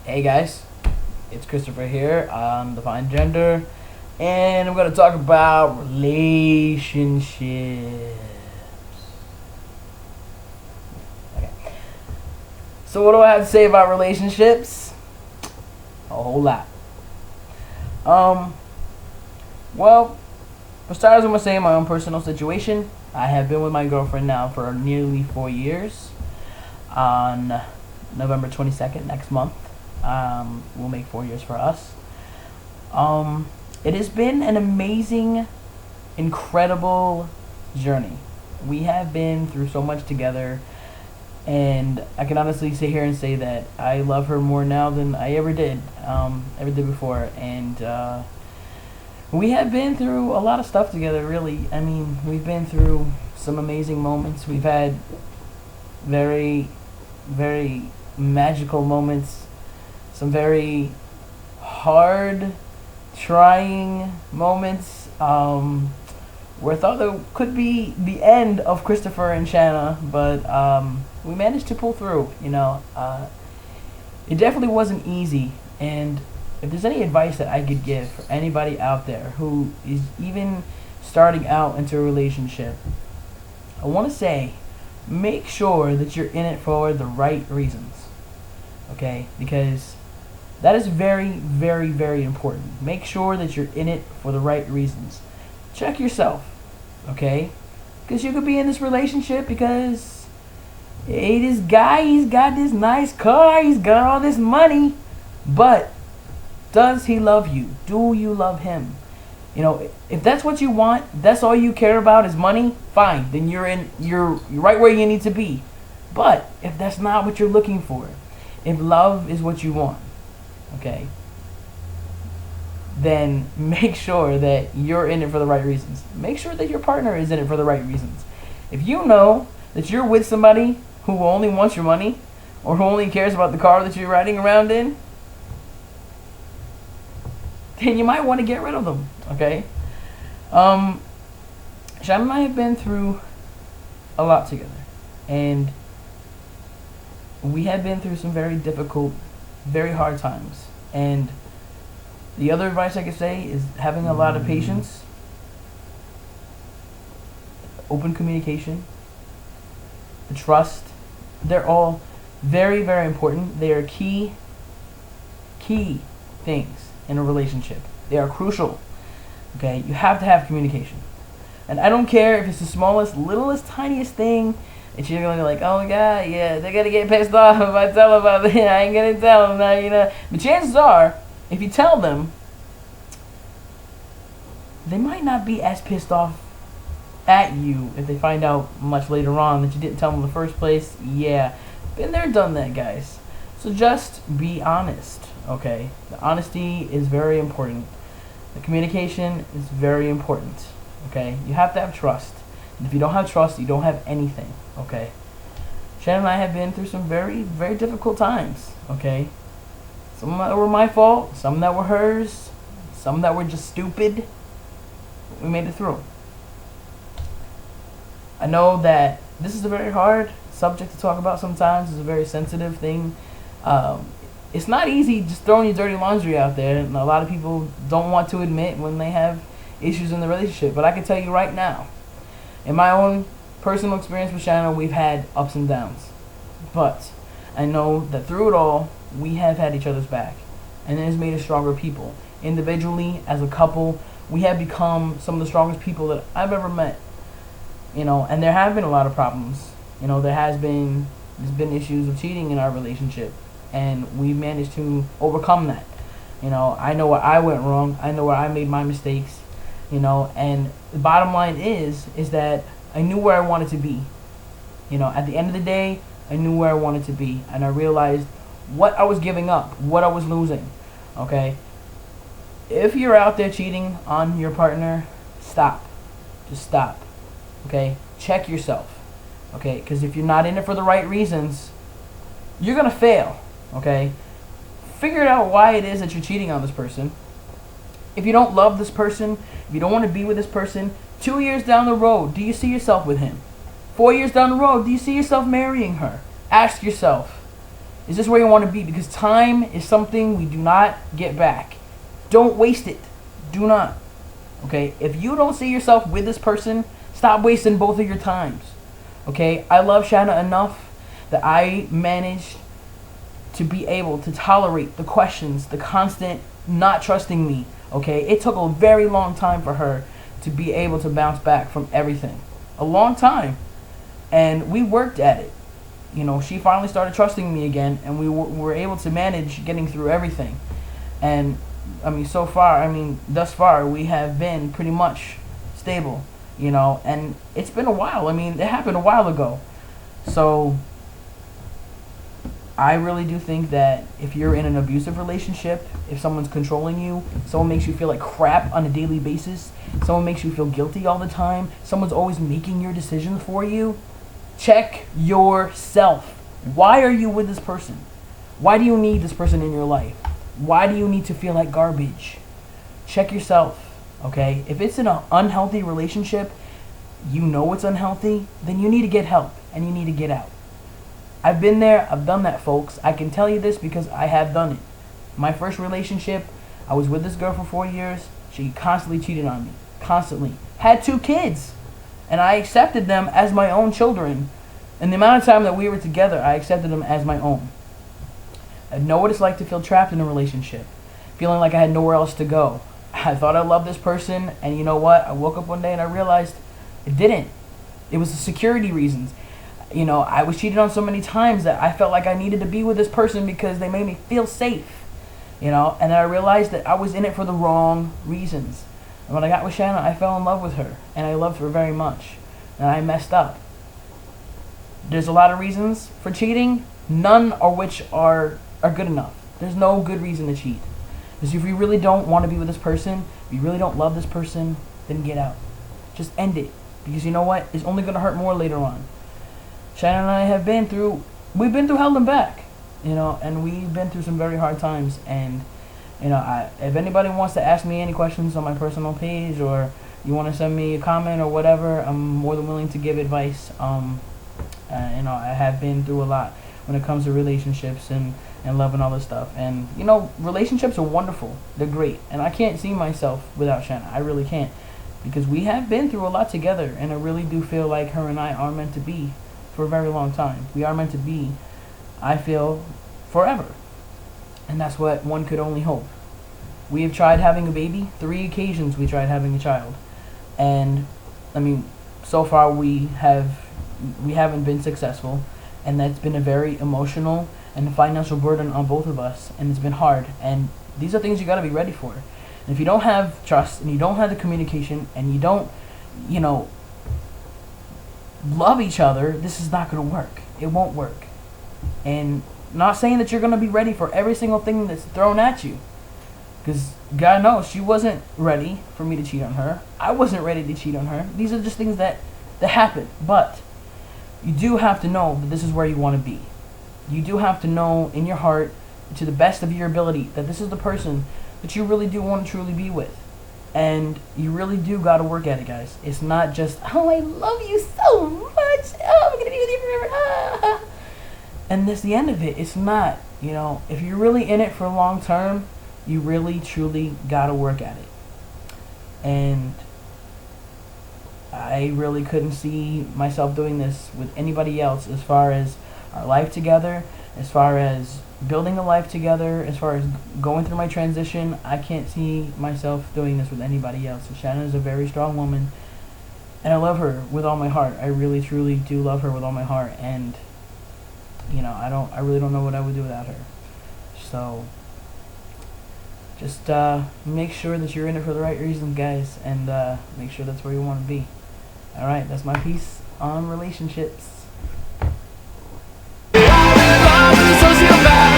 Hey guys, it's Christopher here on DefineGender, and I'm going to talk about relationships. Okay. So what do I have to say about relationships? A whole lot. Well, for starters, I'm going to say my own personal situation. I have been with my girlfriend now for nearly 4 years. On November 22nd, next month, we'll make 4 years for us. It has been an amazing, incredible journey. We have been through so much together, and I can honestly sit here and say that I love her more now than I ever did before. And we have been through a lot of stuff together, really. I mean, we've been through some amazing moments. We've had very, very magical moments, some very hard, trying moments, where I thought there could be the end of Christopher and Shanna, but we managed to pull through. It definitely wasn't easy, and if there's any advice that I could give for anybody out there who is even starting out into a relationship, I want to say, make sure that you're in it for the right reasons, okay? Because that is very, very, very important. Make sure that you're in it for the right reasons. Check yourself, okay? Because you could be in this relationship because, hey, this guy, he's got this nice car, he's got all this money, but does he love you? Do you love him? If that's what you want, that's all you care about is money, fine. Then you're right where you need to be. But if that's not what you're looking for, if love is what you want, okay, then make sure that you're in it for the right reasons. Make sure that your partner is in it for the right reasons. If you know that you're with somebody who only wants your money, or who only cares about the car that you're riding around in, then you might want to get rid of them, okay? Shannon and I have been through a lot together, and we have been through some very difficult, very hard times. And the other advice I could say is having a lot of patience, open communication, the trust. They're all very, very important. They are key things in a relationship. They are crucial. Okay, you have to have communication. And I don't care if it's the smallest, littlest, tiniest thing that you're gonna be like, oh my god, yeah, they're gonna get pissed off if I tell them about it. I ain't gonna tell them now, But chances are, if you tell them, they might not be as pissed off at you if they find out much later on that you didn't tell them in the first place. Yeah, been there, done that, guys. So just be honest. Okay, the honesty is very important. The communication is very important. Okay, you have to have trust. And if you don't have trust, you don't have anything. Okay, Shannon and I have been through some very, very difficult times. Okay, some that were my fault, some that were hers, some that were just stupid. We made it through. I know that this is a very hard subject to talk about sometimes. It's a very sensitive thing. It's not easy just throwing your dirty laundry out there, and a lot of people don't want to admit when they have issues in the relationship. But I can tell you right now, in my own personal experience with Shannon, we've had ups and downs. But I know that through it all, we have had each other's back, and it has made us stronger people. Individually, as a couple, we have become some of the strongest people that I've ever met. And there have been a lot of problems. There's been issues of cheating in our relationship, and we managed to overcome that. I know where I went wrong. I know where I made my mistakes. And the bottom line is that I knew where I wanted to be. At the end of the day, I knew where I wanted to be, and I realized what I was giving up, what I was losing. Okay? If you're out there cheating on your partner, stop. Just stop. Okay? Check yourself. Okay? Because if you're not in it for the right reasons, you're going to fail. Okay? Figure out why it is that you're cheating on this person. If you don't love this person, if you don't want to be with this person, 2 years down the road, do you see yourself with him? 4 years down the road, do you see yourself marrying her? Ask yourself. Is this where you want to be? Because time is something we do not get back. Don't waste it. Do not. Okay? If you don't see yourself with this person, stop wasting both of your times. Okay? I love Shanna enough that I managed to be able to tolerate the questions, the constant not trusting me. Okay? It took a very long time for her to be able to bounce back from everything. A long time. And we worked at it. You know, she finally started trusting me again, and we were able to manage getting through everything. And I mean, so far, I mean, thus far, we have been pretty much stable, you know, and it's been a while. I mean, it happened a while ago. So I really do think that if you're in an abusive relationship, if someone's controlling you, someone makes you feel like crap on a daily basis, someone makes you feel guilty all the time, someone's always making your decisions for you, check yourself. Why are you with this person? Why do you need this person in your life? Why do you need to feel like garbage? Check yourself, okay? If it's in an unhealthy relationship, you know it's unhealthy, then you need to get help and you need to get out. I've been there, I've done that, folks. I can tell you this because I have done it. My first relationship, I was with this girl for 4 years. She constantly cheated on me. Constantly. Had 2 kids. And I accepted them as my own children. And the amount of time that we were together, I accepted them as my own. I know what it's like to feel trapped in a relationship. Feeling like I had nowhere else to go. I thought I loved this person, and you know what? I woke up one day and I realized it didn't. It was the security reasons. You know, I was cheated on so many times that I felt like I needed to be with this person because they made me feel safe. You know, and then I realized that I was in it for the wrong reasons. And when I got with Shanna, I fell in love with her, and I loved her very much. And I messed up. There's a lot of reasons for cheating, none of which are good enough. There's no good reason to cheat. Because if you really don't want to be with this person, if you really don't love this person, then get out. Just end it. Because you know what? It's only going to hurt more later on. Shanna and I have been through hell and back. You know, and we've been through some very hard times, and you know, if anybody wants to ask me any questions on my personal page, or you want to send me a comment or whatever, I'm more than willing to give advice. You know, I have been through a lot when it comes to relationships and love and all this stuff. And you know, relationships are wonderful. They're great, and I can't see myself without Shanna. I really can't, because we have been through a lot together, and I really do feel like her and I are meant to be for a very long time. We are meant to be, I feel, forever. And that's what one could only hope. We have tried having a baby. 3 occasions we tried having a child. And, I mean, so far we haven't been successful. And that's been a very emotional and financial burden on both of us. And it's been hard. And these are things you got to be ready for. And if you don't have trust, and you don't have the communication, and you don't, you know, love each other, this is not going to work. It won't work. And not saying that you're going to be ready for every single thing that's thrown at you. Because God knows she wasn't ready for me to cheat on her. I wasn't ready to cheat on her. These are just things that happen. But you do have to know that this is where you want to be. You do have to know in your heart, to the best of your ability, that this is the person that you really do want to truly be with. And you really do got to work at it, guys. It's not just, oh, I love you so much. Oh, I'm going to be with you forever. Ah. And that's the end of it. It's not, you know, if you're really in it for long term, you really, truly got to work at it. And I really couldn't see myself doing this with anybody else, as far as our life together, as far as building a life together, as far as going through my transition. I can't see myself doing this with anybody else. And Shanna is a very strong woman, and I love her with all my heart. I really, truly do love her with all my heart. And you know, I really don't know what I would do without her. So just make sure that you're in it for the right reasons, guys, and make sure that's where you want to be. Alright, that's my piece on relationships. I'm in love with a sociopath.